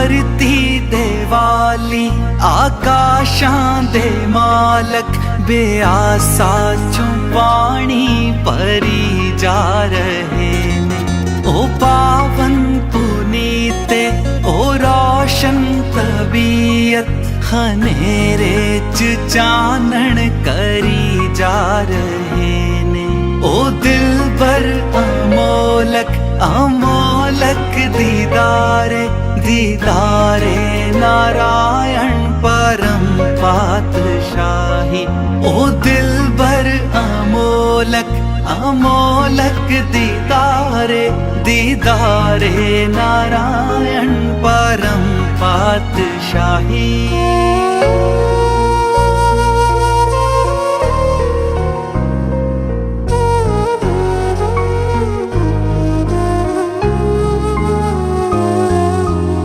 धरती दे वाली आकाशां दे मालक बेआसा चों पानी भरी जा रहे ने। ओ पावन पुनीते ओ रोशन तबीयत हनेरे च चानण करी जा रहे ने। ओ दिलबर अमोलक अमोलक दीदारे दीदारे नारायण परम पातशाही। ओ दिलबर अमोलक अमोलक दीदारे दीदारे नारायण परम पातशाही।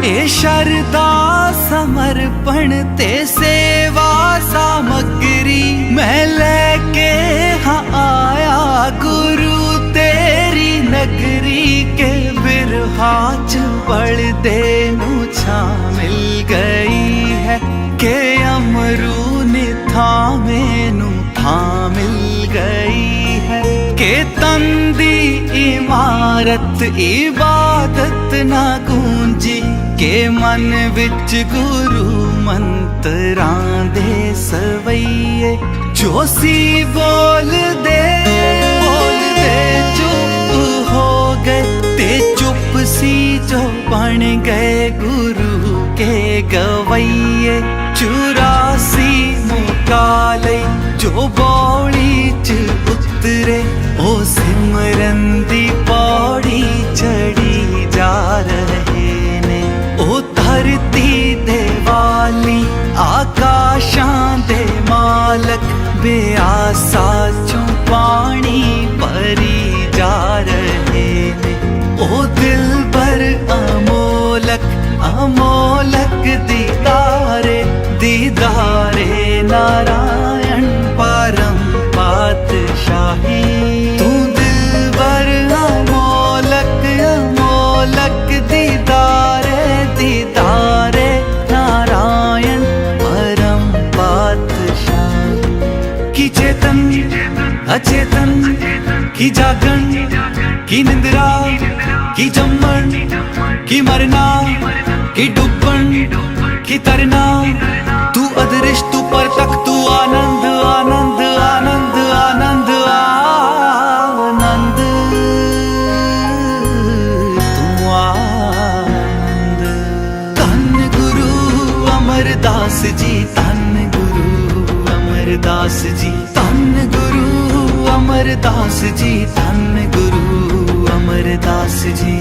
ए शरदा समर्पण ते सेवा सामग्री मैं लेके हाँ आया गुरु तेरी नगरी के बिरहा च बलदे नू छा मिल गई है के अमरू ने थामे नू था मिल गई है के तंदी इमारत इबादत ना गूंजी के मन विच गुरु मंत्रां दे सवैये जोशी बोल दे चुप हो गए ते चुप सी जो बन गए गुरु के गवैये। 84 मुकाले जो बौली च उतरे ओ सिमरन दी पौड़ी चढ़ी जा रहे ने। ओ धरती दे वाली आकाशां दे मालक बेआसा चों पानी भरी जा रहे ने। ओ दिलबर अमोलक अमोलक दीदारे दीदारे नारायण परम पातशाही। तू दिलबर अमोलक अमोलक दीदारे दीदारे नारायण परम पातशाही। की चेतन अचेतन की जागन की निंद्रा की जम्मन की मरना की डुबन की तरना तू अदृश्य तू परतक तू आनंद आनंद आनंद आनंद आनंद तू आनंद। धन गुरु अमरदास जी धन गुरु अमरदास जी धन गुरु अमरदास जी धन गुरु अमरदास जी।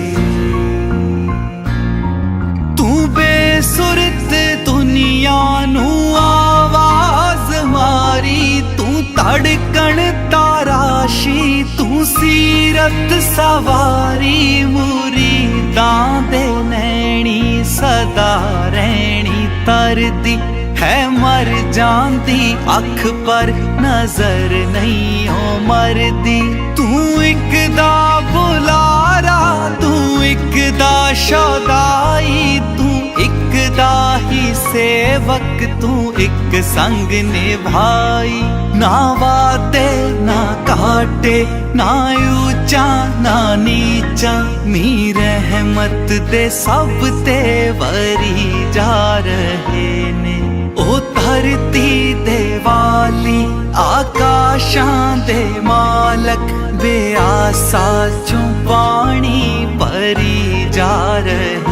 तू बेसुरत दुनिया नू आवाज मारी तू धड़कन ताराशी तू सीरत सवारी मुरीदां दे नैनी सदा रहनी तरदी है मर जांदी अख पर नजर नहीं हो मरदी। तू एक दा बुलारा तू एक दा शौदाई तू एक दा ही सेवक तू एक संग निभाई। ना वादे ना काटे ना ऊंचा ना नीचा मी रहमत दे सब ते वरी जा रहे ने। ओ धरती दे वाली आकाशां दे मालक बेआसा चों पानी भरी जा रहे